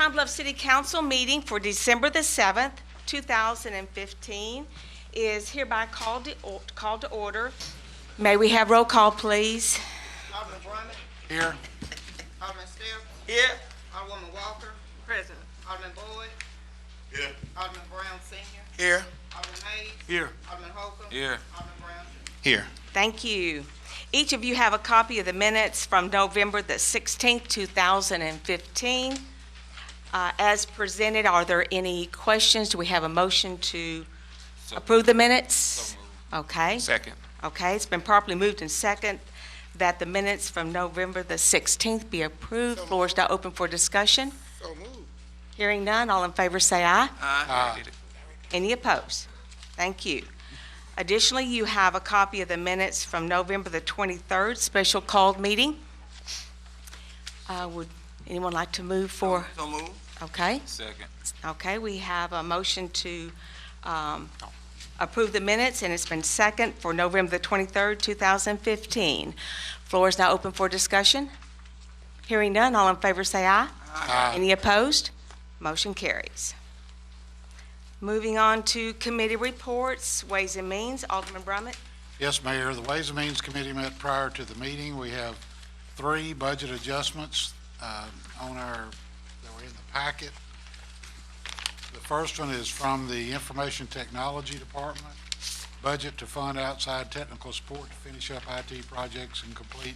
Pine Bluff City Council meeting for December the 7th, 2015 is hereby called to order. May we have roll call, please? Alderman Brumman. Here. Alderman Still. Here. Alderwoman Walker. Present. Alderman Boyd. Here. Alderman Brown Sr. Here. Alderman Hayes. Here. Alderman Holcomb. Here. Alderman Brown. Here. Thank you. Each of you have a copy of the minutes from November the 16th, 2015. As presented, are there any questions? Do we have a motion to approve the minutes? Okay. Second. Okay, it's been properly moved and second that the minutes from November the 16th be approved. Floor is now open for discussion. So moved. Hearing none, all in favor say aye. Aye. Any opposed? Thank you. Additionally, you have a copy of the minutes from November the 23rd, special called meeting. Would anyone like to move for? So moved. Okay. Second. Okay, we have a motion to approve the minutes, and it's been second for November the 23rd, 2015. Floor is now open for discussion. Hearing none, all in favor say aye. Aye. Any opposed? Motion carries. Moving on to committee reports, Ways and Means, Alderman Brummett. Yes, Mayor. The Ways and Means Committee met prior to the meeting. We have 3 budget adjustments that were in the packet. The first one is from the Information Technology Department. Budget to fund outside technical support to finish up IT projects and complete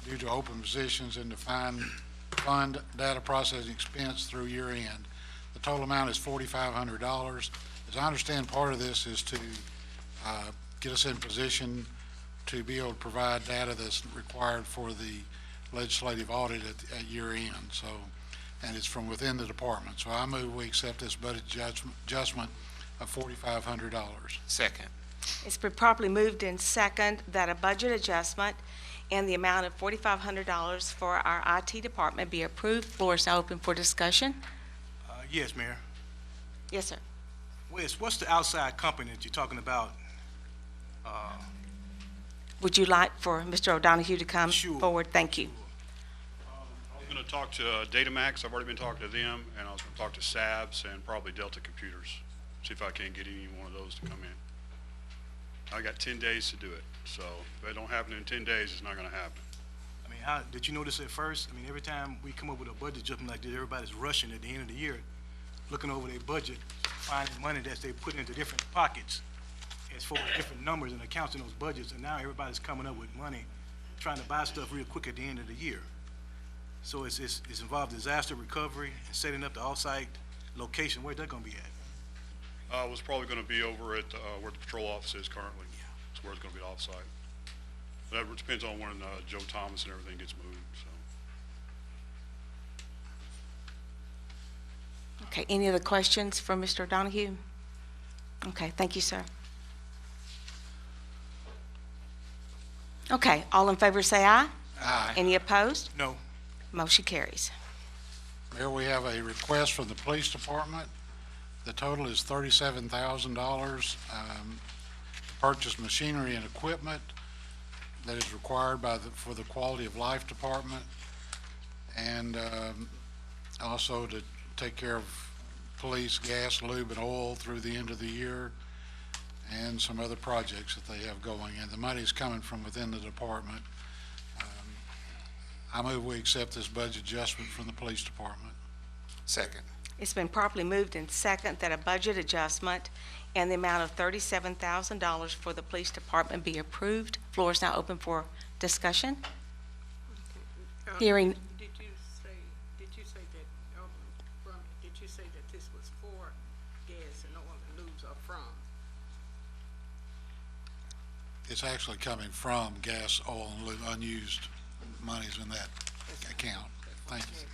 due to open positions and to fund data processing expense through year end. The total amount is $4,500. As I understand, part of this is to get us in position to be able to provide data that's required for the legislative audit at year end. So, and it's from within the department. So I move we accept this budget adjustment of $4,500. Second. It's been properly moved in second that a budget adjustment in the amount of $4,500 for our IT department be approved. Floor is now open for discussion. Yes, Mayor. Yes, sir. What's the outside company that you're talking about? Would you like for Mr. O'Donoghue to come Sure. forward? Thank you. I was going to talk to Datamax. I've already been talking to them, and I was going to talk to SABS and probably Delta Computers, see if I can get any one of those to come in. I got 10 days to do it, so if it don't happen in 10 days, it's not going to happen. I mean, did you notice at first? I mean, every time we come up with a budget adjustment like this, everybody's rushing at the end of the year, looking over their budget, finding money that they put into different pockets as far as different numbers and accounts in those budgets, and now everybody's coming up with money, trying to buy stuff real quick at the end of the year. So it's involved disaster recovery and setting up the off-site location. Where's that going to be at? It was probably going to be over at where the patrol office is currently. That's where it's going to be off-site. That depends on when Joe Thomas and everything gets moved, so. Okay, any other questions for Mr. O'Donoghue? Okay, thank you, sir. Okay, all in favor say aye. Aye. Any opposed? No. Motion carries. Mayor, we have a request from the police department. The total is $37,000. Purchase machinery and equipment that is required for the Quality of Life Department, and also to take care of police gas, lube, and oil through the end of the year, and some other projects that they have going. And the money is coming from within the department. I move we accept this budget adjustment from the police department. Second. It's been properly moved in second that a budget adjustment in the amount of $37,000 for the police department be approved. Floor is now open for discussion. Hearing. Did you say that this was for gas and oil and lubes or from? It's actually coming from gas, oil, and lube, unused monies in that account. Thank you.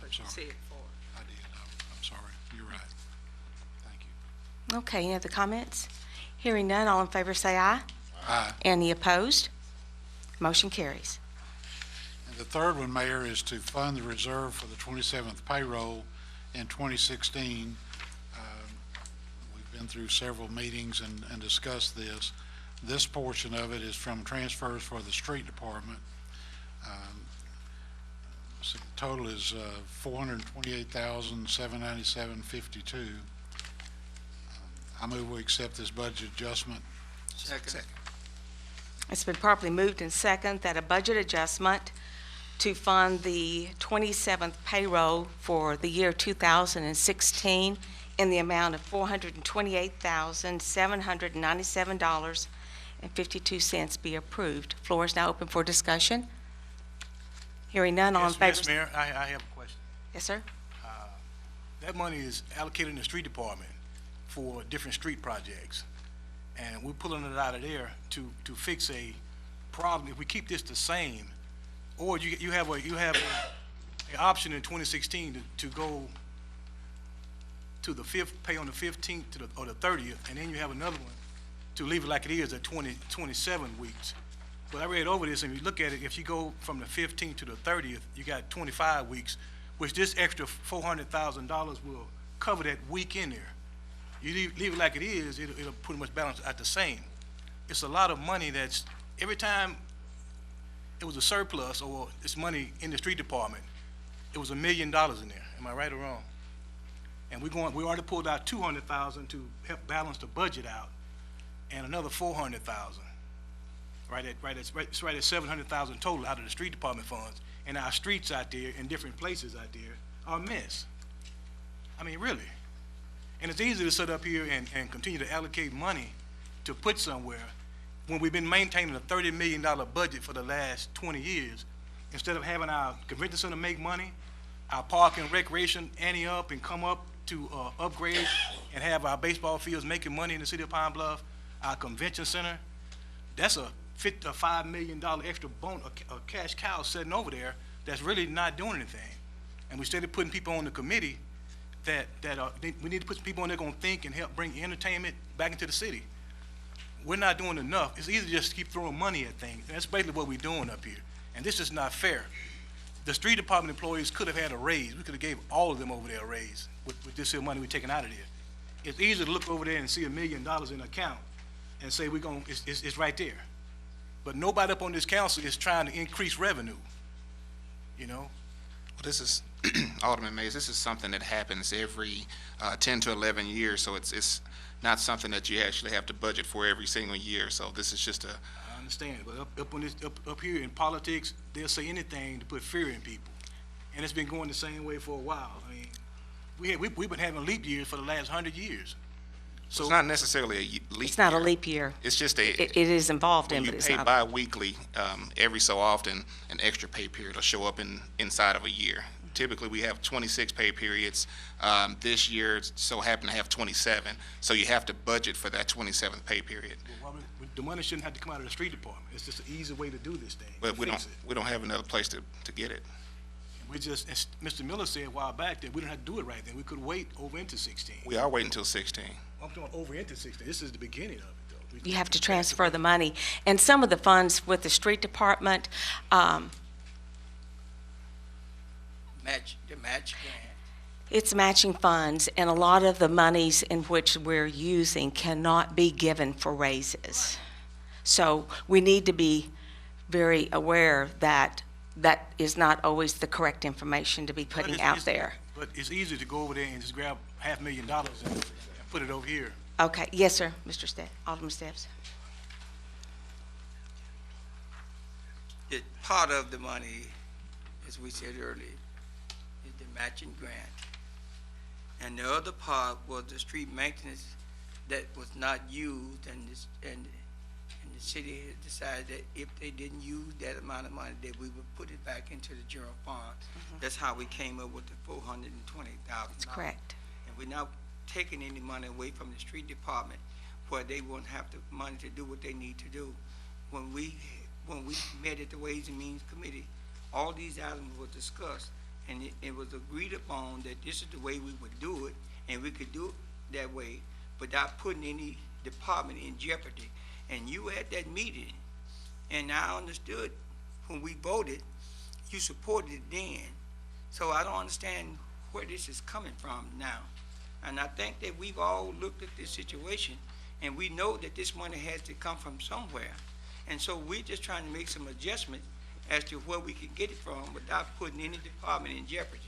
I'm sorry. I did. I'm sorry. You're right. Thank you. Okay, any other comments? Hearing none, all in favor say aye. Aye. Any opposed? Motion carries. And the third one, Mayor, is to fund the reserve for the 27th payroll in 2016. We've been through several meetings and discussed this. This portion of it is from transfers for the street department. total is $428,797.52. I move we accept this budget adjustment. Second. It's been properly moved and second that a budget adjustment to fund the 27th payroll for the year 2016 in the amount of $428,797.52 be approved. Floor is now open for discussion. Hearing none, all in favor? Yes, Mayor, I have a question. Yes, sir. That money is allocated in the street department for different street projects. And we're pulling it out of there to fix a problem. If we keep this the same, or you have a option in 2016 to go to the pay on the 15th or the 30th, and then you have another one to leave it like it is at 27 weeks. But I read over this, and if you look at it, if you go from the 15th to the 30th, you got 25 weeks, which this extra $400,000 will cover that week in there. You leave it like it is, it'll pretty much balance out the same. It's a lot of money that's, every time it was a surplus or it's money in the street department, it was $1 million in there. Am I right or wrong? And we already pulled out $200,000 to help balance the budget out, and another $400,000. It's right at $700,000 total out of the street department funds. And our streets out there in different places out there are a mess. I mean, really. And it's easy to sit up here and continue to allocate money to put somewhere when we've been maintaining a $30 million budget for the last 20 years. Instead of having our convention center make money, our park and recreation ante up and come up to upgrade and have our baseball fields making money in the city of Pine Bluff, our convention center, that's a $5 million extra a cash cow sitting over there that's really not doing anything. And we started putting people on the committee we need to put some people on there going to think and help bring entertainment back into the city. We're not doing enough. It's easy just to keep throwing money at things. That's basically what we're doing up here. And this is not fair. The street department employees could have had a raise. We could have gave all of them over there a raise with this here money we're taking out of there. It's easy to look over there and see $1 million in an account and say it's right there. But nobody up on this council is trying to increase revenue, you know? Well, this is, Alderman Mays, this is something that happens every 10 to 11 years, so it's not something that you actually have to budget for every single year. So this is just I understand, but up here in politics, they'll say anything to put fear in people, and it's been going the same way for a while. I mean, we've been having leap years for the last 100 years. So it's not necessarily a leap year. It's not a leap year. It's just It is involved in, when but you it's pay not. bi-weekly, every so often, an extra pay period will show up inside of a year. Typically, we have 26 pay periods. This year, so happen to have 27. So you have to budget for that 27th pay period. well, the money shouldn't have to come out of the street department. It's just an easy way to do this thing. But we fix don't have another place to get it. We just, as Mr. Miller said a while back, that we don't have to do it right then. We could wait over into 16. We are waiting until 16. I'm talking over into 16. This is the beginning of it, though. You have to transfer the money. And some of the funds with the street department, The match grant. it's matching funds, and a lot of the monies in which we're using cannot be given for raises. So we need to be very aware that that is not always the correct information to be putting out there. But it's easy to go over there and just grab $500,000 and put it over here. Okay, yes, sir, Mr. Stepp, Alderman Steps. Part of the money, as we said earlier, is the matching grant. And the other part was the street maintenance that was not used, and the city had decided that if they didn't use that amount of money, that we would put it back into the general fund. That's how we came up with the $420,000. That's correct. And we're not taking any money away from the street department where they won't have the money to do what they need to do. When we met at the Ways and Means Committee, all these items were discussed, and it was agreed upon that this is the way we would do it, and we could do it that way without putting any department in jeopardy. And you were at that meeting, and I understood when we voted, you supported it then. So I don't understand where this is coming from now. And I think that we've all looked at this situation, and we know that this money has to come from somewhere. And so we're just trying to make some adjustments as to where we can get it from without putting any department in jeopardy.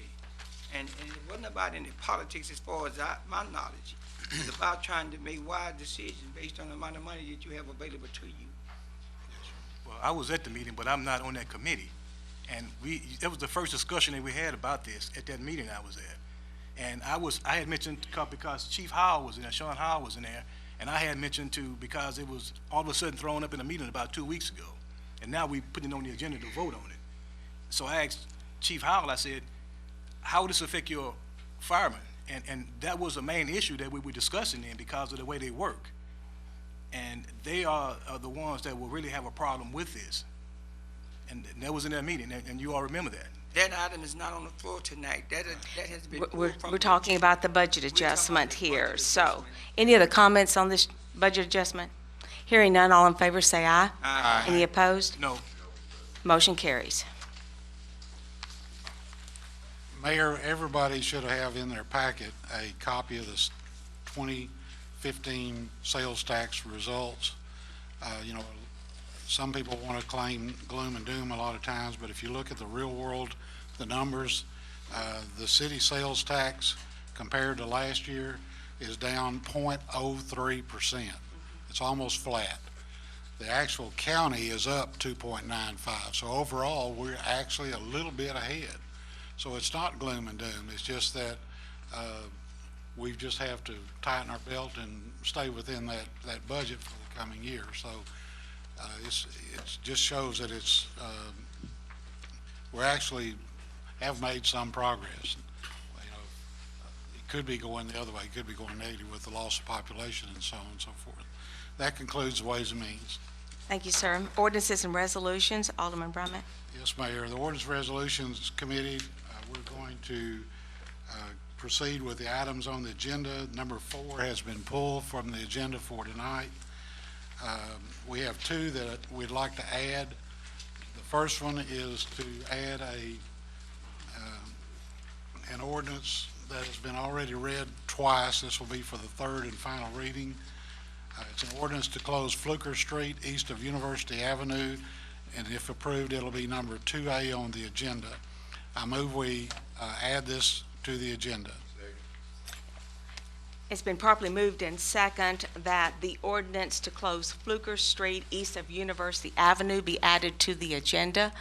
And it wasn't about any politics as far as my knowledge. It's about trying to make wise decisions based on the amount of money that you have available to you. Well, I was at the meeting, but I'm not on that committee. And it was the first discussion that we had about this at that meeting I was at. And I had mentioned, because Chief Howell was in there, Sean Howell was in there, and I had mentioned too, because it was all of a sudden thrown up in a meeting about 2 weeks ago. And now we put it on the agenda to vote on it. So I asked Chief Howell, I said, how would this affect your firemen? And that was a main issue that we were discussing then because of the way they work. And they are the ones that will really have a problem with this. And that was in that meeting, and you all remember that. That item is not on the floor tonight. That has been pulled from. We're talking about the budget talking about adjustment the here. budget So, adjustment. any other comments on this budget adjustment? Hearing none, all in favor say aye. Aye. Any opposed? No, Motion carries. Mayor, everybody should have in their packet a copy of the 2015 sales tax results. You know, some people want to claim gloom and doom a lot of times, but if you look at the real world, the numbers, the city sales tax compared to last year is down 0.03%. It's almost flat. The actual county is up 2.95. So overall, we're actually a little bit ahead. So it's not gloom and doom. It's just that we just have to tighten our belt and stay within that budget for the coming year. So it just shows that we're actually have made some progress. You know, it could be going the other way. It could be going negative with the loss of population and so on and so forth. That concludes the Ways and Means. Thank you, sir. Ordinances and resolutions, Alderman Brummett. Yes, Mayor. The Ordinance Resolutions Committee, we're going to proceed with the items on the agenda. Number 4 has been pulled from the agenda for tonight. We have 2 that we'd like to add. The first one is to add an ordinance that has been already read twice. This will be for the 3rd and final reading. It's an ordinance to close Fluker Street east of University Avenue, and if approved, it'll be number 2A on the agenda. I move we add this to the agenda. It's been properly moved in second that the ordinance to close Fluker Street east of University Avenue be added to the agenda.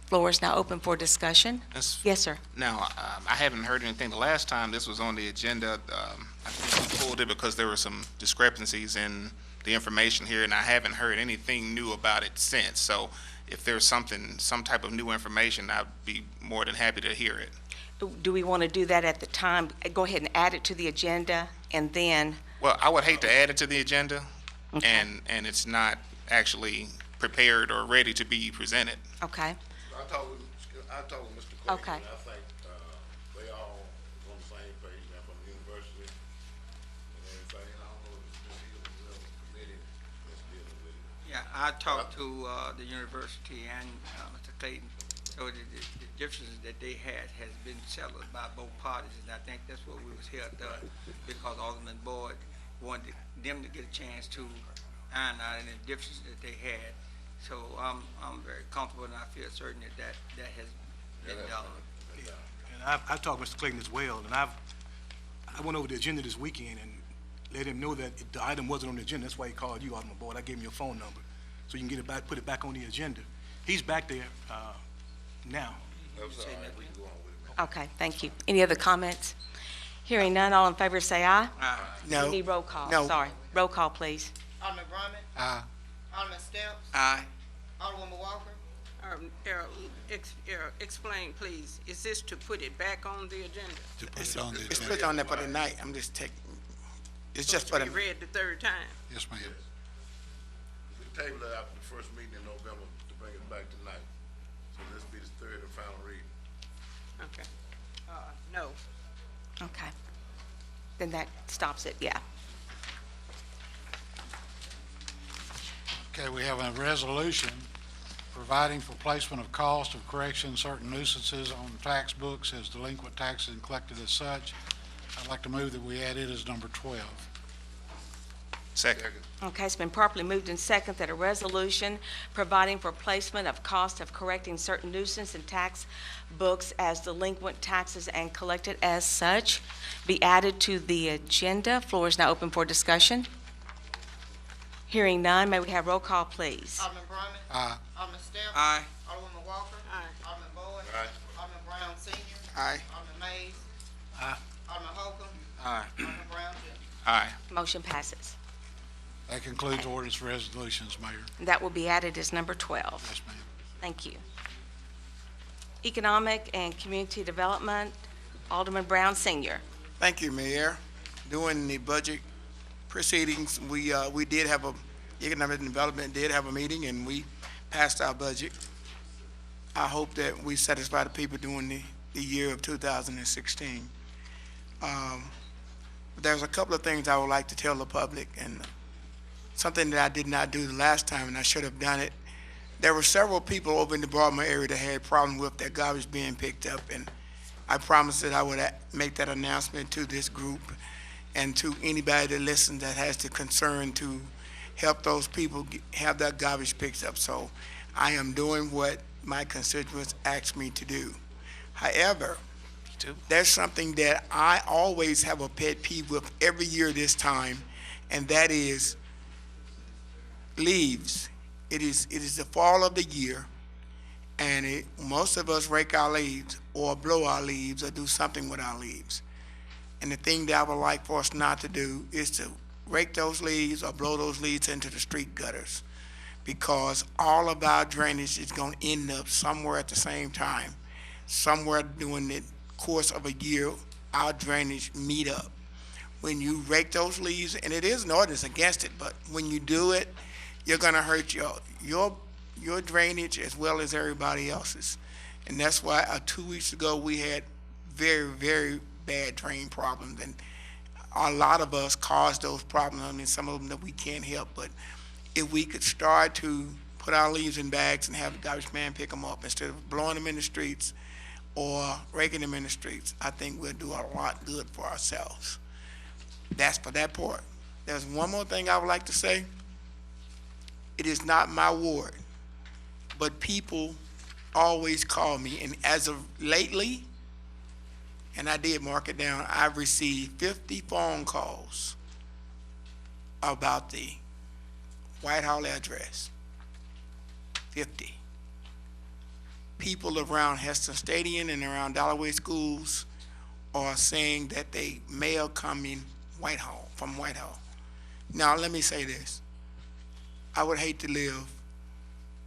Floor is now open for discussion. Yes, sir. Now, I haven't heard anything. The last time this was on the agenda, I think we pulled it because there were some discrepancies in the information here, and I haven't heard anything new about it since. So if there's some type of new information, I'd be more than happy to hear it. Do we want to do that at the time? Go ahead and add it to the agenda, and then, Well, I would hate to add it to the agenda, Okay. and it's not actually prepared or ready to be presented. okay? I talked with Mr. Clayton. Okay. And I think they all on the same page now from the university and everything. And I don't know if it's been dealing with the committee that's dealing with it. Yeah, I talked to the university and Mr. Clayton, so the differences that they had has been settled by both parties, and I think that's what we was here done, because Alderman Boyd wanted them to get a chance to iron out any differences that they had. So I'm very comfortable, and I feel certain that has been done. and I've talked to Mr. Clayton as well, and I went over the agenda this weekend and let him know that the item wasn't on the agenda. That's why he called you, Alderman Boyd. I gave him your phone number, so you can get it back, put it back on the agenda. He's back there now. That's all right, we can go on with it. Okay, thank you. Any other comments? Hearing none, all in favor say aye. Aye. We need roll call, No. sorry. Roll call, please. Alderman Brummett, Aye. Alderman Stepps, Aye. Alderwoman Walker, Explain, please, is this to put it back on the agenda? To put it on the It's agenda. put on there for the night. I'm just taking, it's just for To the, be read the third time? Yes, ma'am. We tabled it after the first meeting in November to bring it back tonight. So this will be the 3rd and final reading. Okay. No. Okay. Then that stops it, yeah. Okay, we have a resolution providing for placement of cost of correction certain nuisances on tax books as delinquent taxes and collected as such. I'd like to move that we add it as number 12. Second. Okay, it's been properly moved and second that a resolution providing for placement of cost of correcting certain nuisance and tax books as delinquent taxes and collected as such be added to the agenda. Floor is now open for discussion. Hearing none, may we have roll call, please? Alderman Brumman. Aye. Alderman Steph. Aye. Alderwoman Walker. Aye. Alderman Boyd. Aye. Alderman Brown Senior. Aye. Alderman Mays. Aye. Alderman Holcomb. Aye. Alderman Brown Jr. Aye. Motion passes. That concludes ordinance resolutions, Mayor. That will be added as number 12. Yes, ma'am. Thank you. Economic and Community Development, Alderman Brown Senior. Thank you, Mayor. During the budget proceedings, we did have Economic Development did have a meeting, and we passed our budget. I hope that we satisfy the people during the year of 2016. There's a couple of things I would like to tell the public, and something that I did not do the last time, and I should have done it. There were several people over in the Baltimore area that had problems with their garbage being picked up, and I promised that I would make that announcement to this group and to anybody that listens that has the concern to help those people have their garbage picked up. So I am doing what my constituents asked me to do. However, there's something that I always have a pet peeve with every year this time, and that is leaves. It is the fall of the year, and most of us rake our leaves or blow our leaves or do something with our leaves. And the thing that I would like for us not to do is to rake those leaves or blow those leaves into the street gutters, because all of our drainage is going to end up somewhere at the same time. Somewhere during the course of a year, our drainage meet up. When you rake those leaves, and it is an ordinance against it, but when you do it, you're going to hurt your drainage as well as everybody else's. And that's why 2 weeks ago we had very, very bad drain problems, and a lot of us caused those problems. I mean, some of them that we can't help, but if we could start to put our leaves in bags and have the garbage man pick them up instead of blowing them in the streets or raking them in the streets, I think we'll do a lot good for ourselves. That's for that part. There's one more thing I would like to say. It is not my ward, but people always call me, and as of lately, and I did mark it down, I've received 50 phone calls about the Whitehall address. 50. People around Heston Stadium and around Dalloway schools are saying that they mail come in Whitehall, from Whitehall. Now, let me say this. I would hate to live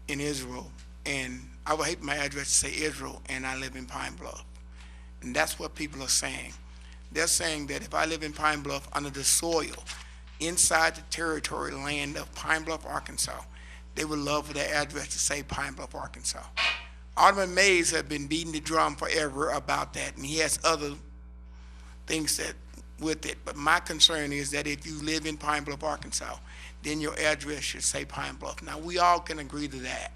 in Israel, and I would hate my address to say Israel, and I live in Pine Bluff. And that's what people are saying. They're saying that if I live in Pine Bluff under the soil, inside the territory land of Pine Bluff, Arkansas, they would love for their address to say Pine Bluff, Arkansas. Alderman Mays has been beating the drum forever about that, and he has other things that with it. But my concern is that if you live in Pine Bluff, Arkansas, then your address should say Pine Bluff. Now, we all can agree to that.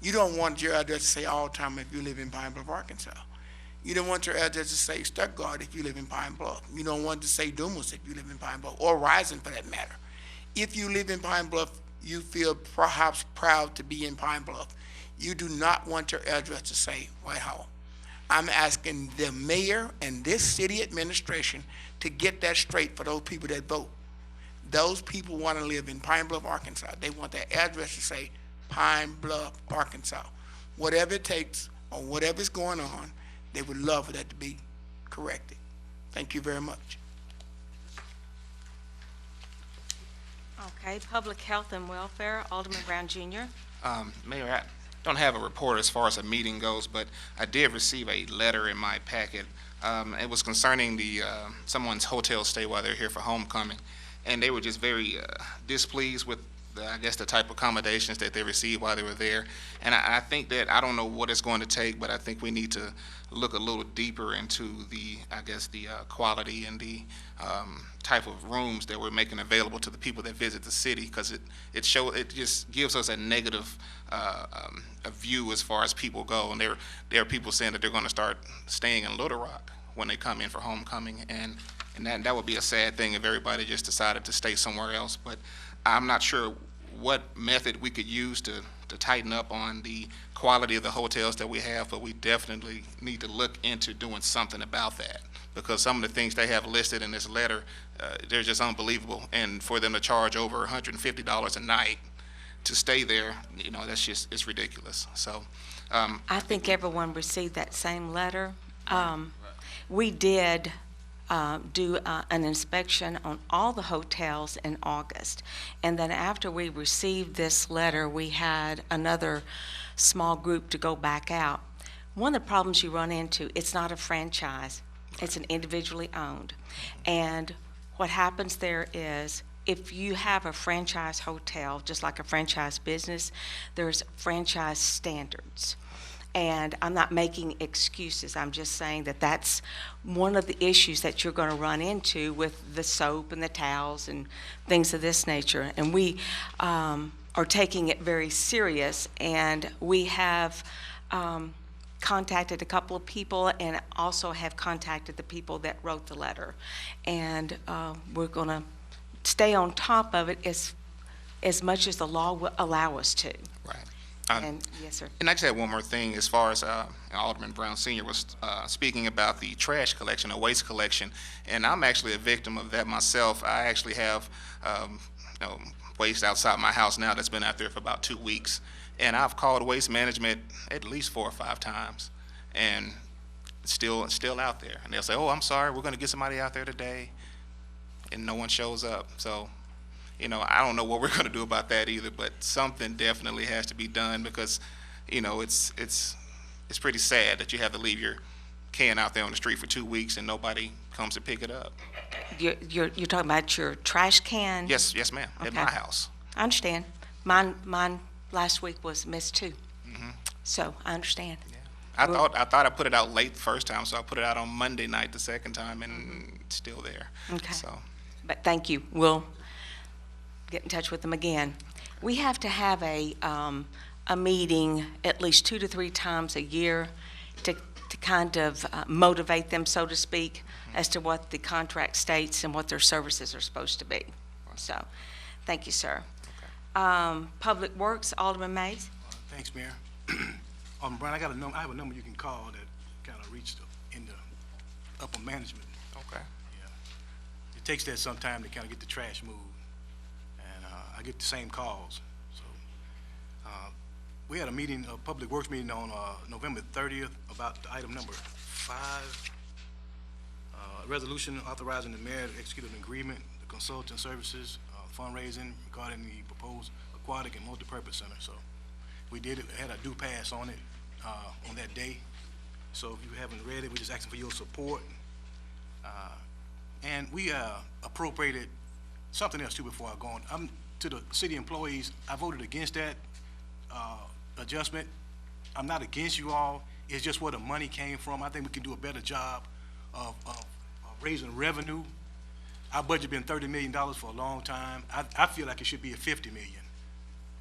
You don't want your address to say all time if you live in Pine Bluff, Arkansas. You don't want your address to say Stuttgart if you live in Pine Bluff. You don't want to say Dumas if you live in Pine Bluff, or Rising for that matter. If you live in Pine Bluff, you feel perhaps proud to be in Pine Bluff. You do not want your address to say Whitehall. I'm asking the mayor and this city administration to get that straight for those people that vote. Those people want to live in Pine Bluff, Arkansas. They want their address to say Pine Bluff, Arkansas. Whatever it takes or whatever's going on, they would love for that to be corrected. Thank you very much. Okay, Public Health and Welfare, Alderman Brown Jr. Mayor, I don't have a report as far as a meeting goes, but I did receive a letter in my packet. It was concerning someone's hotel stay while they're here for homecoming, and they were just very displeased with I guess the type of accommodations that they received while they were there. And I think that, I don't know what it's going to take, but I think we need to look a little deeper into the quality and the type of rooms that we're making available to the people that visit the city, because it just gives us a negative a view as far as people go. And there are people saying that they're going to start staying in Little Rock when they come in for homecoming, and that would be a sad thing if everybody just decided to stay somewhere else. But I'm not sure what method we could use to tighten up on the quality of the hotels that we have, but we definitely need to look into doing something about that, because some of the things they have listed in this letter, they're just unbelievable. And for them to charge over $150 a night to stay there, you know, that's just, it's ridiculous. So, I think everyone received that same letter. We did do an inspection on all the hotels in August. And then after we received this letter, we had another small group to go back out. One of the problems you run into, it's not a franchise. It's an individually owned. And what happens there is, if you have a franchise hotel, just like a franchise business, there's franchise standards. And I'm not making excuses. I'm just saying that that's one of the issues that you're going to run into with the soap and the towels and things of this nature. And we are taking it very serious, and we have contacted a couple of people and also have contacted the people that wrote the letter. And we're going to stay on top of it as much as the law will allow us to. right. And yes, sir. And I just had one more thing, as far as Alderman Brown Sr. was speaking about the trash collection or waste collection, and I'm actually a victim of that myself. I actually have waste outside my house now that's been out there for about 2 weeks, and I've called waste management at least 4 or 5 times, and it's still out there. And they'll say, "Oh, I'm sorry, we're going to get somebody out there today," and no one shows up. So, you know, I don't know what we're going to do about that either, but something definitely has to be done, because, you know, it's pretty sad that you have to leave your can out there on the street for 2 weeks and nobody comes to pick it up. You're talking about your trash can? Yes, ma'am, at Okay. my house. I understand. Mine last week was missed too. So I understand. I thought I put it out late the first time, so I put it out on Monday night the second time, and it's still there. Okay. So, But thank you. We'll get in touch with them again. We have to have a meeting at least 2 to 3 times a year to kind of motivate them, so to speak, as to what the contract states and what their services are supposed to be. So, thank you, sir. Public Works, Alderman Mays. Thanks, Mayor. Brian, I have a number you can call that kind of reached in the upper management. okay. Yeah. It takes that some time to kind of get the trash moved, and I get the same calls. So we had a meeting, a Public Works meeting on November 30th about the item number 5, resolution authorizing the mayor to execute an agreement, the consultant services, fundraising regarding the proposed aquatic and multipurpose center. So we did it, had a due pass on it on that day. So if you haven't read it, we're just asking for your support. And we appropriated something else too before I go on. To the city employees, I voted against that adjustment. I'm not against you all. It's just where the money came from. I think we can do a better job of raising revenue. Our budget been $30 million for a long time. I feel like it should be at $50 million.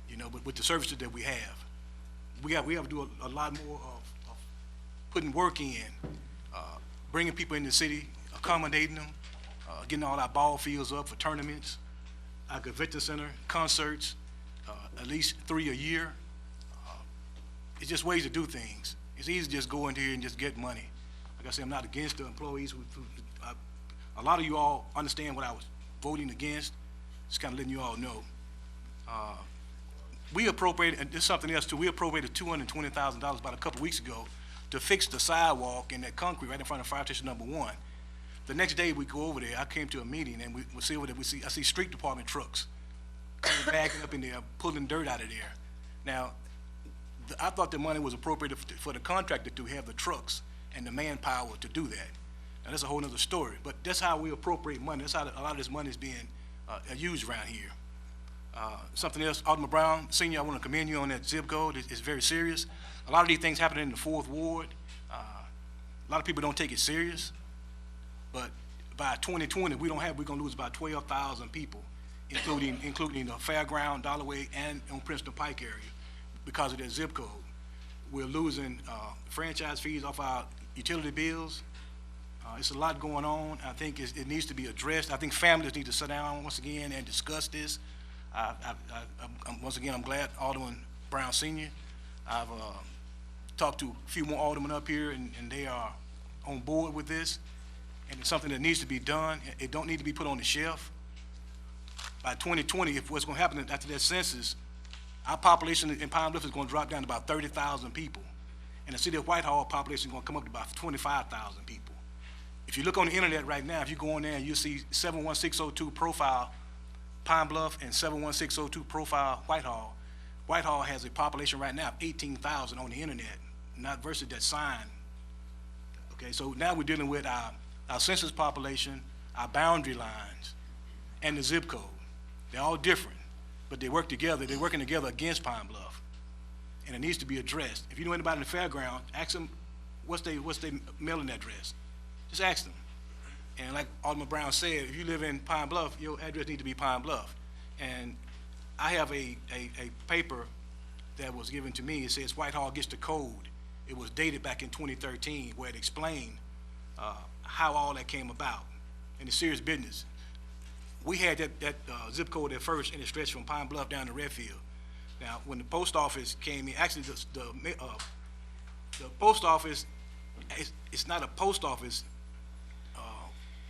You know, but with the services that we have to do a lot more of putting work in, bringing people in the city, accommodating them, getting all our ball fields up for tournaments, our convention center, concerts, at least 3 a year. It's just ways to do things. It's easy to just go in here and just get money. Like I said, I'm not against the employees. A lot of you all understand what I was voting against. Just kind of letting you all know. We appropriated, and this is something else too, we appropriated $220,000 about a couple weeks ago to fix the sidewalk and that concrete right in front of fire station number 1. The next day we go over there, I came to a meeting and we see over there, I see street department trucks backing up in there, pulling dirt out of there. Now, I thought the money was appropriated for the contractor to have the trucks and the manpower to do that. Now, that's a whole nother story, but that's how we appropriate money. That's how a lot of this money is being used around here. Something else, Alderman Brown Sr., I want to commend you on that zip code. It's very serious. A lot of these things happen in the 4th Ward. A lot of people don't take it serious, but by 2020, we're going to lose about 12,000 people, including the Fairground, Dollarway, and on Princeton Pike area because of that zip code. We're losing franchise fees off our utility bills. It's a lot going on. I think it needs to be addressed. I think families need to sit down once again and discuss this. Once again, I'm glad Alderman Brown Senior. I've talked to a few more aldermen up here, and they are on board with this. And it's something that needs to be done. It don't need to be put on the shelf. By 2020, if what's going to happen after that census, our population in Pine Bluff is going to drop down to about 30,000 people. And the city of Whitehall population is going to come up to about 25,000 people. If you look on the internet right now, if you go on there and you see 71602 profile Pine Bluff and 71602 profile Whitehall, Whitehall has a population right now of 18,000 on the internet, not versus that sign. Okay, so now we're dealing with our census population, our boundary lines, and the zip code. They're all different, but they work together. They're working together against Pine Bluff, and it needs to be addressed. If you know anybody in the fairground, ask them what's their mailing address. Just ask them. And like Alderman Brown said, if you live in Pine Bluff, your address needs to be Pine Bluff. And I have a paper that was given to me. It says Whitehall gets the code. It was dated back in 2013, where it explained how all that came about. And it's serious business. We had that zip code at first, and it stretched from Pine Bluff down to Redfield. Now, when the post office came in, actually the post office, it's not a post office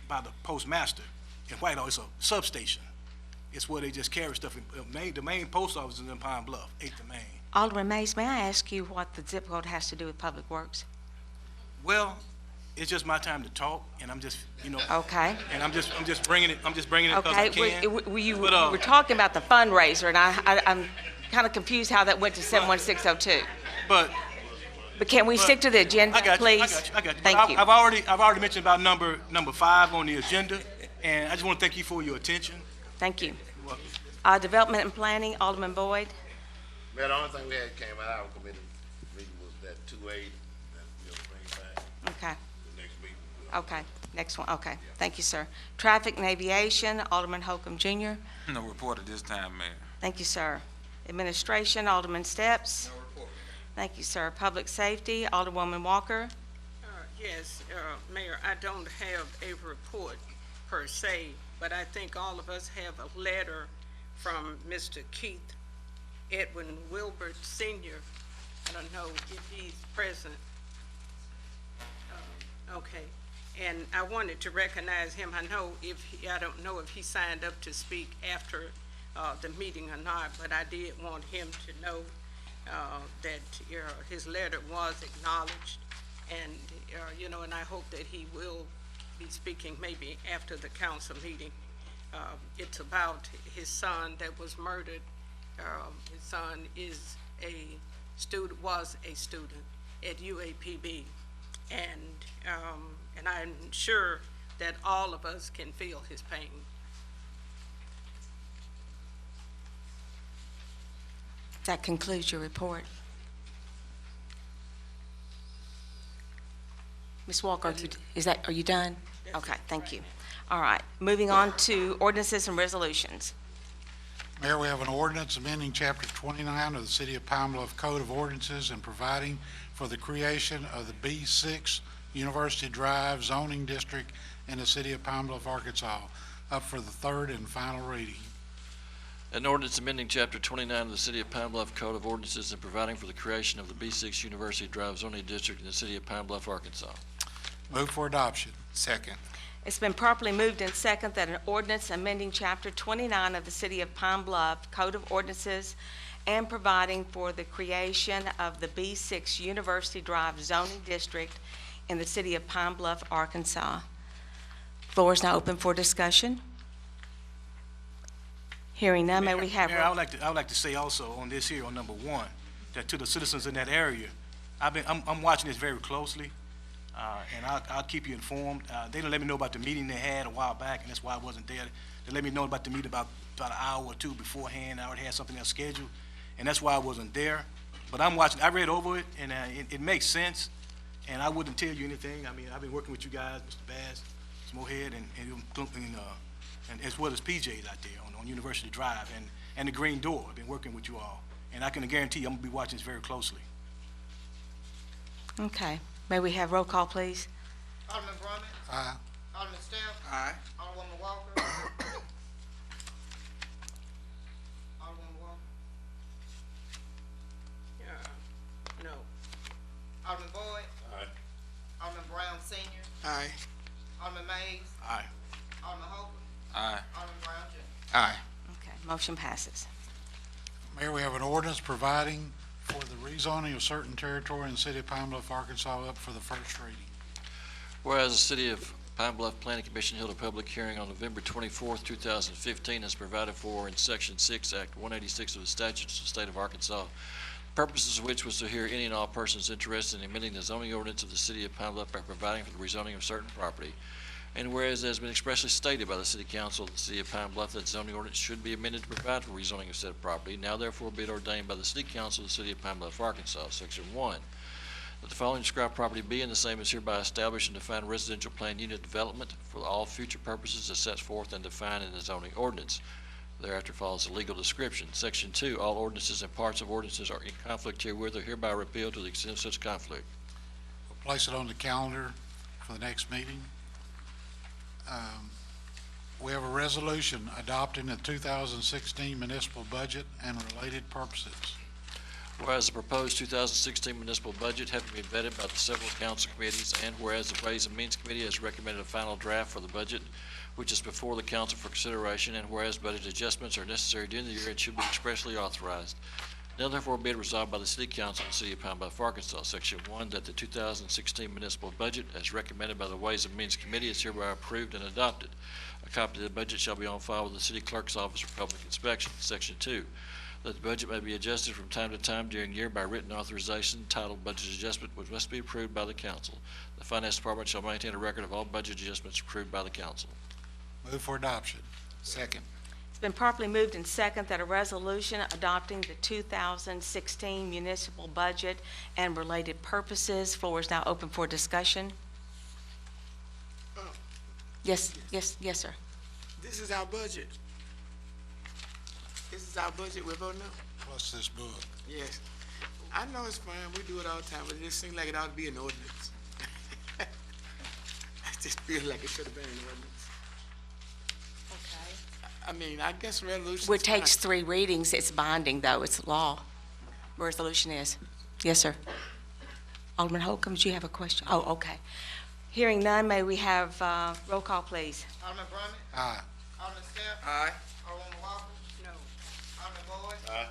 by the postmaster. In Whitehall, it's a substation. It's where they just carry stuff. The main post office is in Pine Bluff, 8th and Main. Alderman Mays, may I ask you what the zip code has to do with Public Works? Well, it's just my time to talk, and I'm just, Okay. and I'm just bringing it because I Okay, can. you But, were talking about the fundraiser, and I'm kind of confused how that went to 71602. But But can we stick to the agenda, I got you, please? I got you. Thank you. I've already mentioned about number 5 on the agenda, and I just want to thank you for your attention. Thank you. You're welcome. Development and Planning, Alderman Boyd. Man, the only thing we had came out of our committee meeting was that 2A that we'll bring back Okay, the next meeting. okay, next one, okay. Thank you, sir. Traffic and Aviation, Alderman Holcomb Jr. No report at this time, Mayor. Thank you, sir. Administration, Alderman Steps. No report. Thank you, sir. Public Safety, Alderwoman Walker. Yes, Mayor, I don't have a report per se, but I think all of us have a letter from Mr. Keith Edwin Wilbert Sr. I don't know if he's present. Okay, and I wanted to recognize him. I don't know if he signed up to speak after the meeting or not, but I did want him to know that his letter was acknowledged, and and I hope that he will be speaking maybe after the council meeting. It's about his son that was murdered. His son was a student at UAPB, and I'm sure that all of us can feel his pain. That concludes your report. Ms. Walker, are you done? Okay, thank you. All right, moving on to ordinances and resolutions. Mayor, we have an ordinance amending Chapter 29 of the City of Pine Bluff Code of Ordinances and providing for the creation of the B6 University Drive zoning district in the City of Pine Bluff, Arkansas, up for the third and final reading. An ordinance amending Chapter 29 of the City of Pine Bluff Code of Ordinances and providing for the creation of the B6 University Drive zoning district in the City of Pine Bluff, Arkansas. Move for adoption. Second. It's been properly moved and second that an ordinance amending Chapter 29 of the City of Pine Bluff Code of Ordinances and providing for the creation of the B6 University Drive zoning district in the City of Pine Bluff, Arkansas. Floor is now open for discussion. Hearing none, may we have... Mayor, I would like to say also on this here, on number 1, that to the citizens in that area, I'm watching this very closely, and I'll keep you informed. They didn't let me know about the meeting they had a while back, and that's why I wasn't there. They let me know about the meeting about an hour or two beforehand. I already had something else scheduled, and that's why I wasn't there. But I'm watching. I read over it, and it makes sense, and I wouldn't tell you anything. I mean, I've been working with you guys, Mr. Bass, Mr. Moorhead, and as well as PJ's out there on University Drive and the Green Door. I've been working with you all, and I can guarantee you I'm going to be watching this very closely. Okay. May we have roll call, please? Alderman Drummond. Aye. Alderman Steps. Aye. Alderwoman Walker. Aye. Alderman Mays. Aye. Alderman Holcomb. Aye. Alderman Brown Jr. Aye. Okay, motion passes. Mayor, we have an ordinance providing for the rezoning of certain territory in the city of Pine Bluff, Arkansas, up for the first reading. Whereas the City of Pine Bluff Planning Commission held a public hearing on November 24th, 2015, as provided for in Section 6, Act 186 of the statutes of the state of Arkansas, purposes of which was to hear any and all persons interested in amending the zoning ordinance of the City of Pine Bluff by providing for the rezoning of certain property. And whereas it has been expressly stated by the City Council of the City of Pine Bluff that zoning ordinance should be amended to provide for rezoning of said property, now therefore be it ordained by the City Council of the City of Pine Bluff, Arkansas, Section 1, that the following described property be and the same is hereby established and defined residential plan unit development for all future purposes as set forth and defined in the zoning ordinance. Thereafter follows the legal description. Section 2, all ordinances and parts of ordinances are in conflict herewith are hereby repealed to the extent of such conflict. We'll place it on the calendar for the next meeting. We have a resolution adopting the 2016 municipal budget and related purposes. Whereas the proposed 2016 municipal budget having been vetted by the several council committees, and whereas the Ways and Means Committee has recommended a final draft for the budget, which is before the council for consideration, and whereas budget adjustments are necessary during the year and should be expressly authorized. Now therefore be it resolved by the City Council of the City of Pine Bluff, Arkansas, Section 1, that the 2016 municipal budget, as recommended by the Ways and Means Committee, is hereby approved and adopted. A copy of the budget shall be on file with the City Clerk's Office for public inspection. Section 2, that the budget may be adjusted from time to time during the year by written authorization titled Budget Adjustment, which must be approved by the council. The Finance Department shall maintain a record of all budget adjustments approved by the council. Move for adoption. Second. It's been properly moved and second that a resolution adopting the 2016 municipal budget and related purposes. Floor is now open for discussion. Yes, sir. This is our budget. This is our budget we're voting on? Plus this book. Yes. I know it's fine, we do it all the time, but it just seems like it ought to be an ordinance. I just feel like it should have been an ordinance. I mean, I guess resolution. Which takes 3 readings. It's binding, though. It's law. Resolution is. Yes, sir. Alderman Holcomb, do you have a question? Oh, okay. Hearing none, may we have roll call, please? Alderman Brummy. Aye. Alderman Steph. Aye. Alderman Walker. No. Alderman Boyd. Aye.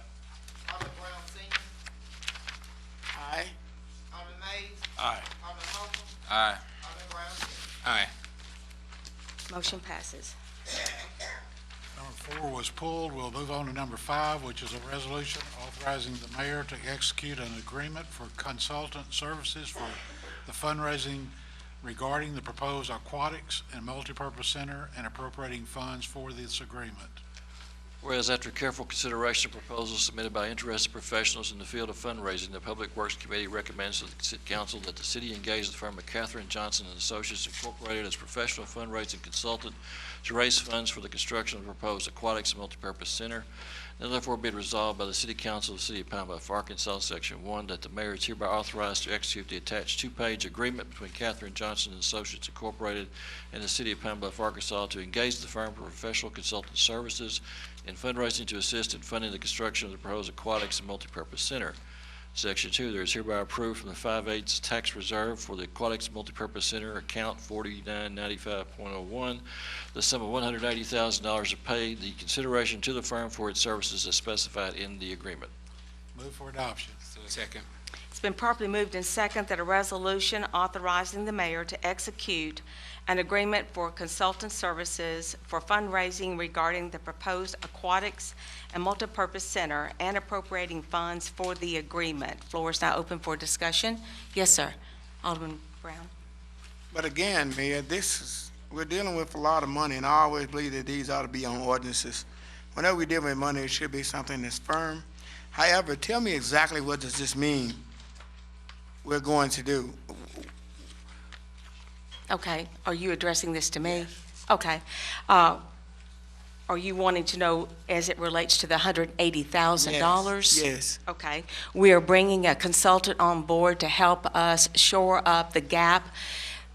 Alderman Brown Senior. Aye. Alderman Mays. Aye. Alderman Holcomb. Aye. Alderman Brown Jr. Aye. Motion passes. Number 4 was pulled. We'll move on to number 5, which is a resolution authorizing the mayor to execute an agreement for consultant services for the fundraising regarding the proposed aquatics and multipurpose center and appropriating funds for this agreement. Whereas after careful consideration of proposals submitted by interested professionals in the field of fundraising, the Public Works Committee recommends to the City Council that the city engage the firm of Catherine Johnson and Associates Incorporated as professional fundraising consultant to raise funds for the construction of the proposed aquatics and multipurpose center. Now therefore be it resolved by the City Council of the City of Pine Bluff, Arkansas, Section 1, that the mayor is hereby authorized to execute the attached 2-page agreement between Catherine Johnson and Associates Incorporated and the City of Pine Bluff, Arkansas, to engage the firm for professional consultant services in fundraising to assist in funding the construction of the proposed aquatics and multipurpose center. Section 2, there is hereby approved from the 5/8 tax reserve for the aquatics and multipurpose center account 4995.01, the sum of $180,000 to pay the consideration to the firm for its services as specified in the agreement. Move for adoption. Second. It's been properly moved and second that a resolution authorizing the mayor to execute an agreement for consultant services for fundraising regarding the proposed aquatics and multipurpose center and appropriating funds for the agreement. Floor is now open for discussion. Yes, sir. Alderman Brown. But again, Mayor, we're dealing with a lot of money, and I always believe that these ought to be on ordinances. Whenever we deal with money, it should be something that's firm. However, tell me exactly what does this mean we're going to do? Okay. Are you addressing this to me? Okay. Are you wanting to know as it relates to the $180,000? Yes. Okay. We are bringing a consultant on board to help us shore up the gap.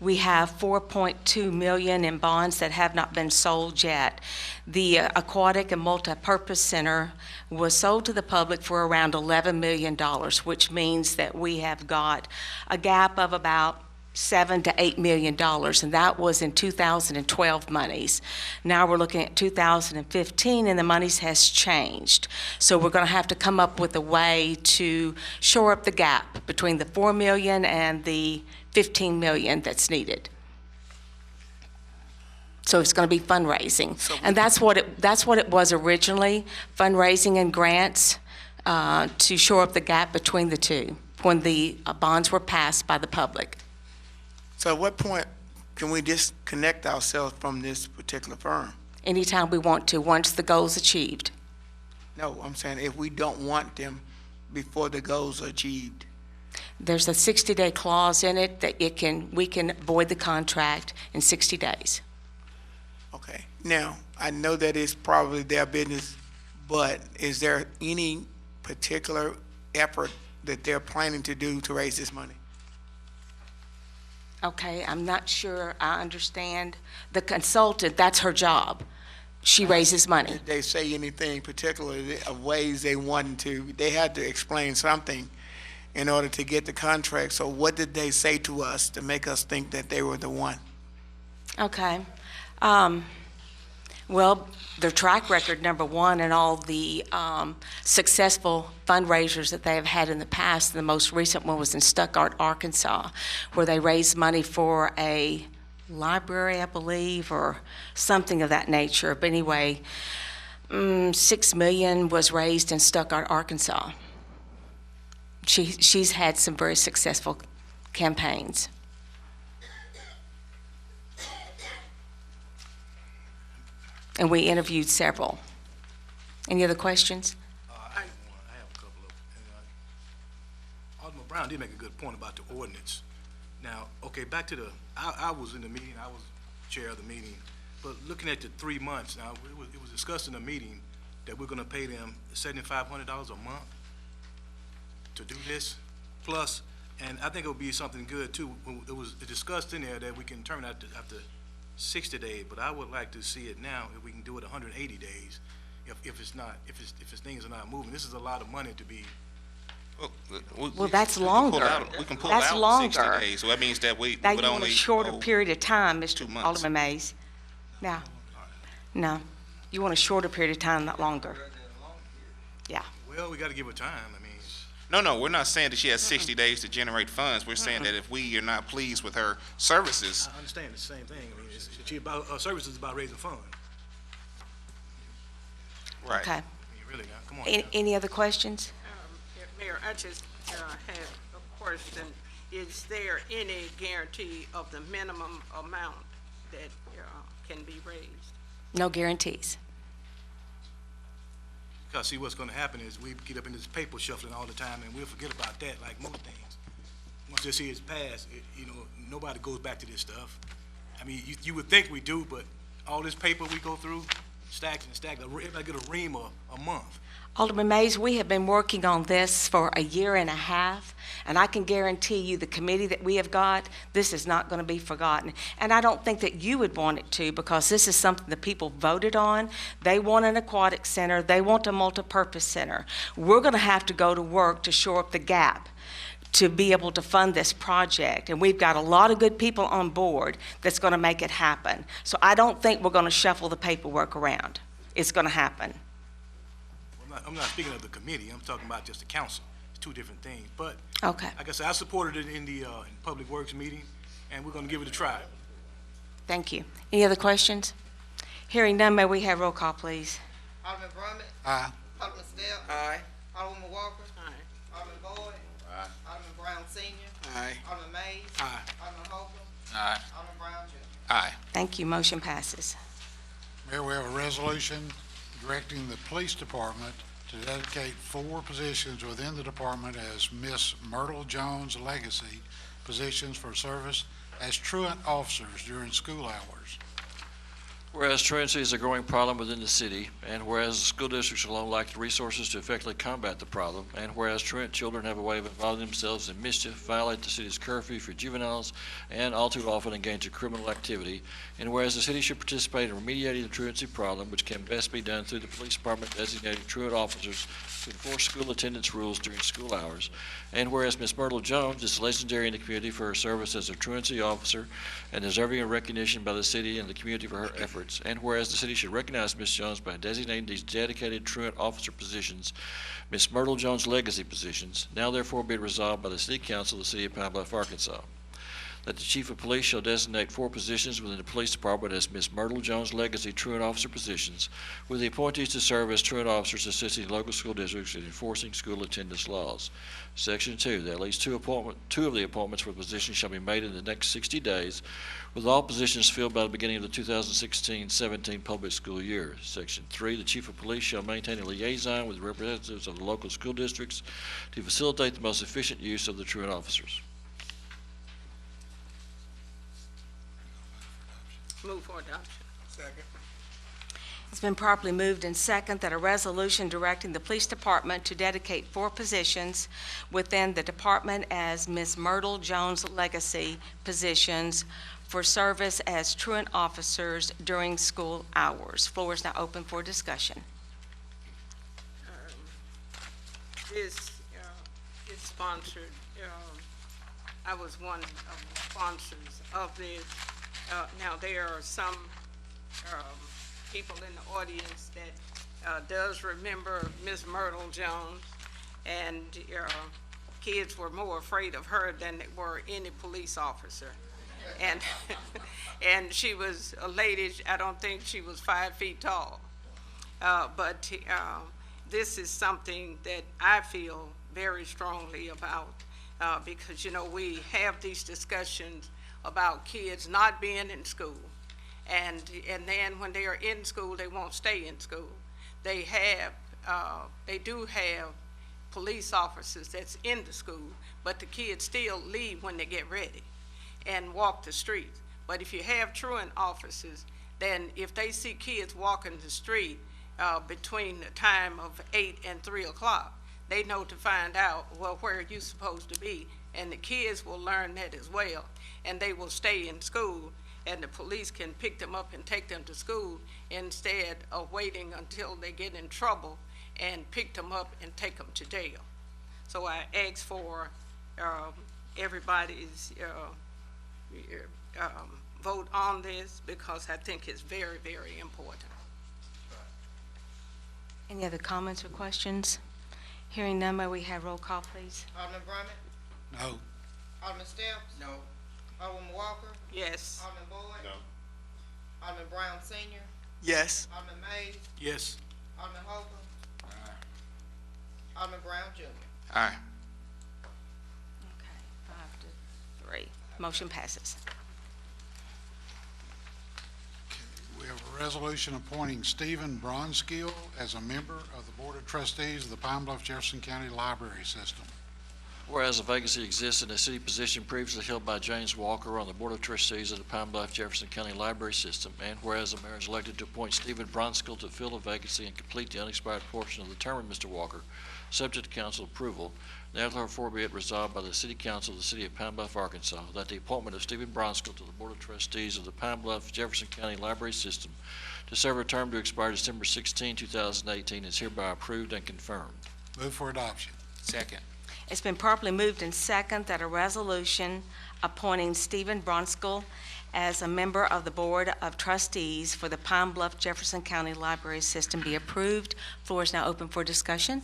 We have $4.2 million in bonds that have not been sold yet. The aquatic and multipurpose center was sold to the public for around $11 million, which means that we have got a gap of about 7 to $8 million, and that was in 2012 monies. Now we're looking at 2015, and the monies has changed. So we're going to have to come up with a way to shore up the gap between the 4 million and the 15 million that's needed. So it's going to be fundraising, and that's what it was originally, fundraising and grants to shore up the gap between the two when the bonds were passed by the public. So at what point can we disconnect ourselves from this particular firm? Anytime we want to, once the goal's achieved. No, I'm saying if we don't want them before the goals are achieved. There's a 60-day clause in it that we can void the contract in 60 days. Okay. Now, I know that it's probably their business, but is there any particular effort that they're planning to do to raise this money? Okay, I'm not sure I understand. The consultant, that's her job. She raises money. Did they say anything particularly of ways they wanted to? They had to explain something in order to get the contract. So what did they say to us to make us think that they were the one? Okay. Well, their track record, number one, and all the successful fundraisers that they have had in the past. The most recent one was in Stuttgart, Arkansas, where they raised money for a library, I believe, or something of that nature. But anyway, $6 million was raised in Stuttgart, Arkansas. She's had some very successful campaigns. And we interviewed several. Any other questions? I have a couple of, Alderman Brown did make a good point about the ordinance. Now, okay, back to I was in the meeting, I was chair of the meeting, but looking at the 3 months, now, it was discussed in the meeting that we're gonna pay them $7,500 a month to do this, plus, and I think it would be something good too, when it was discussed in there that we can terminate after 60 days, but I would like to see it now, if we can do it 180 days, if things are not moving. This is a lot of money to be. Well, that's longer. We can pull That's out longer. 60 days, so that means that we Now, would you want only a shorter owe period of time, 2 Mr. months. Alderman Mays. No. You want a shorter period of time, not longer. Yeah. Well, we gotta give it time, I mean. No, we're not saying that she has 60 days to generate funds. We're saying that if we are not pleased with her services, I understand the same thing, I mean, our service is about raising funds. right. Okay. I mean, really, now, come on. Any other questions? Mayor, I just have a question. Is there any guarantee of the minimum amount that can be raised? No guarantees. Because see, what's gonna happen is we get up in this paper shuffling all the time, and we'll forget about that, like most things. Once this year is passed, nobody goes back to this stuff. I mean, you would think we do, but all this paper we go through, stacks and stacks, everybody get a ream a month. Alderman Mays, we have been working on this for a year and a half, and I can guarantee you the committee that we have got, this is not going to be forgotten. And I don't think that you would want it to, because this is something the people voted on. They want an aquatic center. They want a multipurpose center. We're going to have to go to work to shore up the gap to be able to fund this project. And we've got a lot of good people on board that's going to make it happen. So I don't think we're going to shuffle the paperwork around. It's going to happen. I'm not speaking of the committee, I'm talking about just the council. It's two different things, but Okay. like I said, I supported it in the Public Works meeting, and we're gonna give it a try. Thank you. Any other questions? Hearing none, may we have roll call, please? Alderman Brumman? Aye. Alderman Step? Aye. Alderman Walker? Aye. Alderman Boyd? Aye. Alderman Brown Senior? Aye. Alderman Mays? Aye. Alderman Holcomb? Aye. Alderman Brown Jr. Aye. Thank you. Motion passes. Mayor, we have a resolution directing the police department to dedicate 4 positions within the department as Miss Myrtle Jones Legacy positions for service as truant officers during school hours. Whereas truancy is a growing problem within the city, and whereas the school districts alone lack the resources to effectively combat the problem, and whereas truant children have a way of involving themselves in mischief, violate the city's curfew for juveniles, and all too often engage in criminal activity, and whereas the city should participate in remediating the truancy problem, which can best be done through the police department designating truant officers to enforce school attendance rules during school hours, and whereas Ms. Myrtle Jones is legendary in the community for her service as a truancy officer and deserving of recognition by the city and the community for her efforts, and whereas the city should recognize Ms. Jones by designating these dedicated truant officer positions, Ms. Myrtle Jones legacy positions, now therefore be resolved by the City Council of the City of Pine Bluff, Arkansas, that the Chief of Police shall designate 4 positions within the Police Department as Ms. Myrtle Jones legacy truant officer positions, with the appointees to serve as truant officers assisting local school districts in enforcing school attendance laws. Section 2, that at least two of the appointments for positions shall be made in the next 60 days, with all positions filled by the beginning of the 2016-17 public school year. Section 3, the Chief of Police shall maintain a liaison with representatives of the local school districts to facilitate the most efficient use of the truant officers. Move for adoption. Second. It's been properly moved and second that a resolution directing the police department to dedicate 4 positions within the department as Ms. Myrtle Jones legacy positions for service as truant officers during school hours. Floor is now open for discussion. This is sponsored, I was one of the sponsors of this. Now, there are some people in the audience that does remember Ms. Myrtle Jones, and kids were more afraid of her than they were any police officer. And and she was a lady, I don't think she was 5 feet tall. But this is something that I feel very strongly about because, you know, we have these discussions about kids not being in school. And then when they are in school, they won't stay in school. They do have police officers that's in the school, but the kids still leave when they get ready and walk the streets. But if you have truant officers, then if they see kids walking the street between the time of 8 and 3 o'clock, they know to find out, well, where are you supposed to be? And the kids will learn that as well, and they will stay in school, and the police can pick them up and take them to school instead of waiting until they get in trouble and pick them up and take them to jail. So I ask for everybody's vote on this because I think it's very, very important. Any other comments or questions? Hearing none, may we have roll call, please? Alderman Brummett? No. Alderman Stepps? No. Alderman Walker? Yes. Alderman Boyd? No. Alderman Brown Senior? Yes. Alderman Mays? Yes. Alderman Holcomb? Alderman Brown Jr. Aye. Okay, 5-3. Motion passes. We have a resolution appointing Stephen Bronskill as a member of the Board of Trustees of the Pine Bluff Jefferson County Library System. Whereas a vacancy exists in a city position previously held by James Walker on the Board of Trustees of the Pine Bluff Jefferson County Library System, and whereas the mayor is elected to appoint Stephen Bronskill to fill a vacancy and complete the unexpired portion of the term of Mr. Walker, subject to council approval, now therefore be it resolved by the City Council of the City of Pine Bluff, Arkansas, that the appointment of Stephen Bronskill to the Board of Trustees of the Pine Bluff Jefferson County Library System to serve a term to expire December 16, 2018 is hereby approved and confirmed. Move for adoption. Second. It's been properly moved and second that a resolution appointing Stephen Bronskill as a member of the Board of Trustees for the Pine Bluff Jefferson County Library System be approved. Floor is now open for discussion.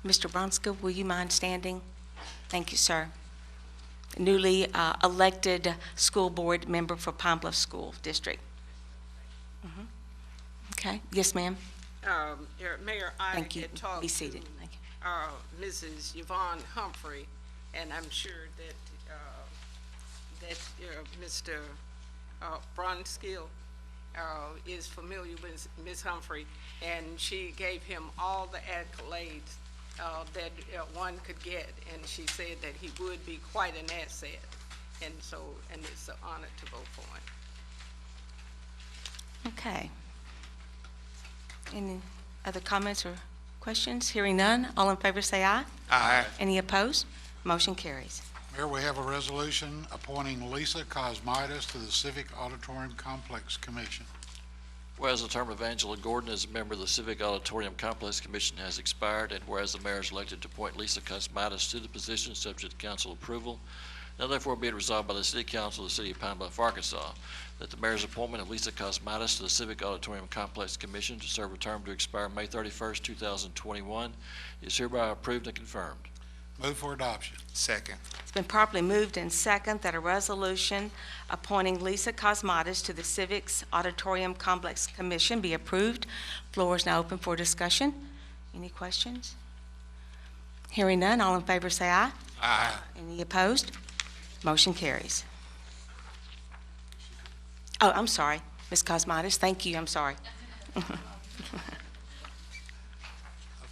Mr. Bronskill, will you mind standing? Thank you, sir. Newly elected school board member for Pine Bluff School District. Okay, yes, ma'am. Mayor, I Thank you. had talked Be to seated. Thank you. Mrs. Yvonne Humphrey, and I'm sure that Mr. Bronskill is familiar with Ms. Humphrey, and she gave him all the accolades that one could get, and she said that he would be quite an asset, and it's an honor to vote for him. Okay. Any other comments or questions? Hearing none, all in favor say aye. Aye. Any opposed? Motion carries. Mayor, we have a resolution appointing Lisa Cosmitis to the Civic Auditorium Complex Commission. Whereas the term of Angela Gordon as a member of the Civic Auditorium Complex Commission has expired, and whereas the mayor is elected to appoint Lisa Cosmitis to the position subject to council approval, now therefore be it resolved by the City Council of the City of Pine Bluff, Arkansas, that the mayor's appointment of Lisa Cosmitis to the Civic Auditorium Complex Commission to serve a term to expire May 31st, 2021 is hereby approved and confirmed. Move for adoption. Second. It's been properly moved and second that a resolution appointing Lisa Cosmitis to the Civics Auditorium Complex Commission be approved. Floor is now open for discussion. Any questions? Hearing none, all in favor say aye. Aye. Any opposed? Motion carries. Oh, I'm sorry, Ms. Cosmitis, thank you, I'm sorry.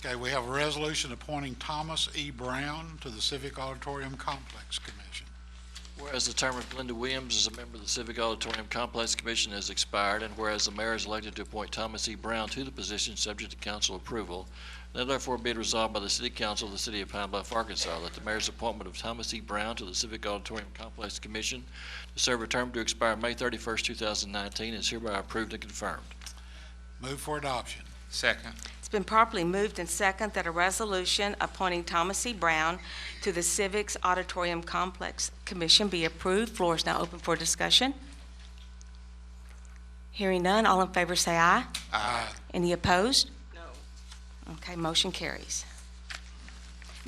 Okay, we have a resolution appointing Thomas E. Brown to the Civic Auditorium Complex Commission. Whereas the term of Glenda Williams as a member of the Civic Auditorium Complex Commission has expired, and whereas the mayor is elected to appoint Thomas E. Brown to the position subject to council approval, now therefore be it resolved by the City Council of the City of Pine Bluff, Arkansas, that the mayor's appointment of Thomas E. Brown to the Civic Auditorium Complex Commission to serve a term to expire May 31st, 2019 is hereby approved and confirmed. Move for adoption. Second. It's been properly moved and second that a resolution appointing Thomas E. Brown to the Civics Auditorium Complex Commission be approved. Floor is now open for discussion. Hearing none, all in favor say aye. Aye. Any opposed? No. Okay, motion carries.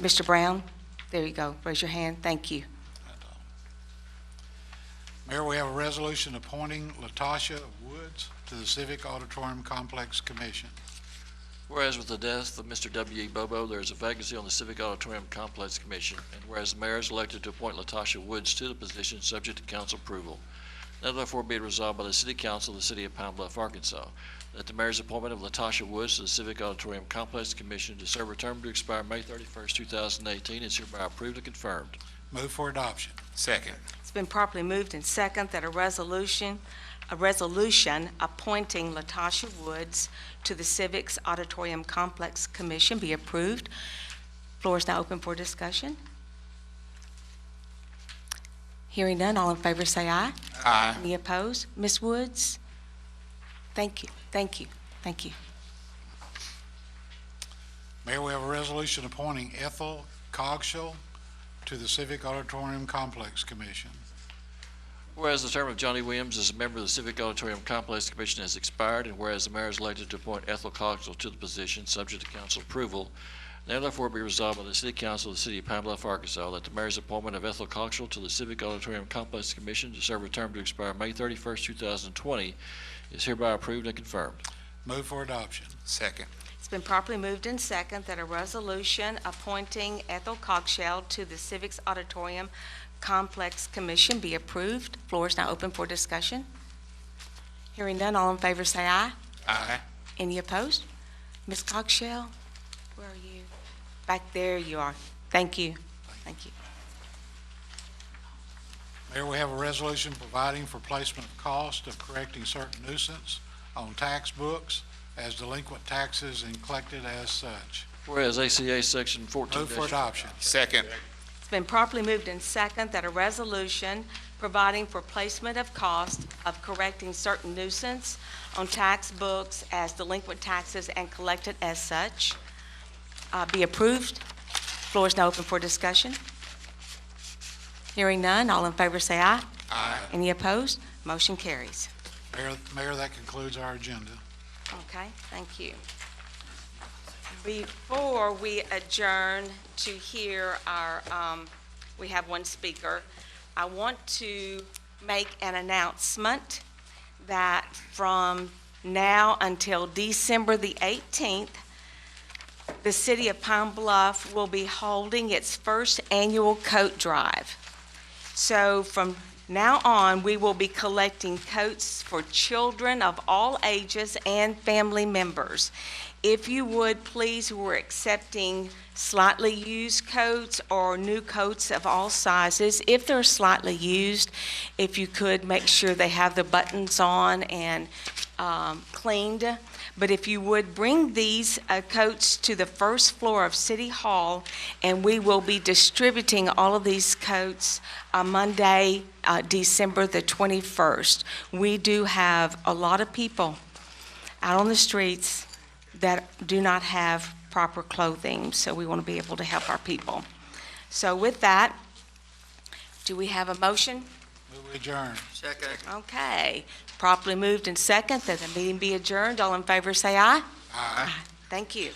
Mr. Brown, there you go, raise your hand, thank you. Mayor, we have a resolution appointing Latasha Woods to the Civic Auditorium Complex Commission. Whereas with the death of Mr. W.E. Bobo, there is a vacancy on the Civic Auditorium Complex Commission, and whereas the mayor is elected to appoint Latasha Woods to the position subject to council approval, now therefore be it resolved by the City Council of the City of Pine Bluff, Arkansas, that the mayor's appointment of Latasha Woods to the Civic Auditorium Complex Commission to serve a term to expire May 31st, 2018 is hereby approved and confirmed. Move for adoption. Second. It's been properly moved and second that a resolution appointing Latasha Woods to the Civics Auditorium Complex Commission be approved. Floor is now open for discussion. Hearing none, all in favor say aye. Aye. Any opposed? Ms. Woods? Thank you, thank you, thank you. Mayor, we have a resolution appointing Ethel Cogshall to the Civic Auditorium Complex Commission. Whereas the term of Johnny Williams as a member of the Civic Auditorium Complex Commission has expired, and whereas the mayor is elected to appoint Ethel Coxell to the position subject to council approval, now therefore be resolved by the City Council of the City of Pine Bluff, Arkansas, that the mayor's appointment of Ethel Coxell to the Civic Auditorium Complex Commission to serve a term to expire May 31st, 2020 is hereby approved and confirmed. Move for adoption. Second. It's been properly moved and second that a resolution appointing Ethel Coxell to the Civics Auditorium Complex Commission be approved. Floor is now open for discussion. Hearing none, all in favor say aye. Aye. Any opposed? Ms. Coxell, where are you? Back there you are. Thank you. Thank you. Mayor, we have a resolution providing for placement of cost of correcting certain nuisance on tax books as delinquent taxes and collected as such. Whereas ACA Section 14. Move for adoption. Second. It's been properly moved and second that a resolution providing for placement of cost of correcting certain nuisance on tax books as delinquent taxes and collected as such be approved. Floor is now open for discussion. Hearing none, all in favor say aye. Aye. Any opposed? Motion carries. Mayor, that concludes our agenda. Okay, thank you. Before we adjourn to hear our, we have one speaker, I want to make an announcement that from now until December the 18th, the City of Pine Bluff will be holding its first annual coat drive. So from now on, we will be collecting coats for children of all ages and family members. If you would, please, we're accepting slightly used coats or new coats of all sizes. If they're slightly used, if you could make sure they have the buttons on and cleaned. But if you would bring these coats to the first floor of City Hall, and we will be distributing all of these coats Monday, December the 21st. We do have a lot of people out on the streets that do not have proper clothing, so we want to be able to help our people. So with that, do we have a motion? Move adjourned. Second. Okay. Properly moved and second that the meeting be adjourned. All in favor say aye. Aye. Thank you.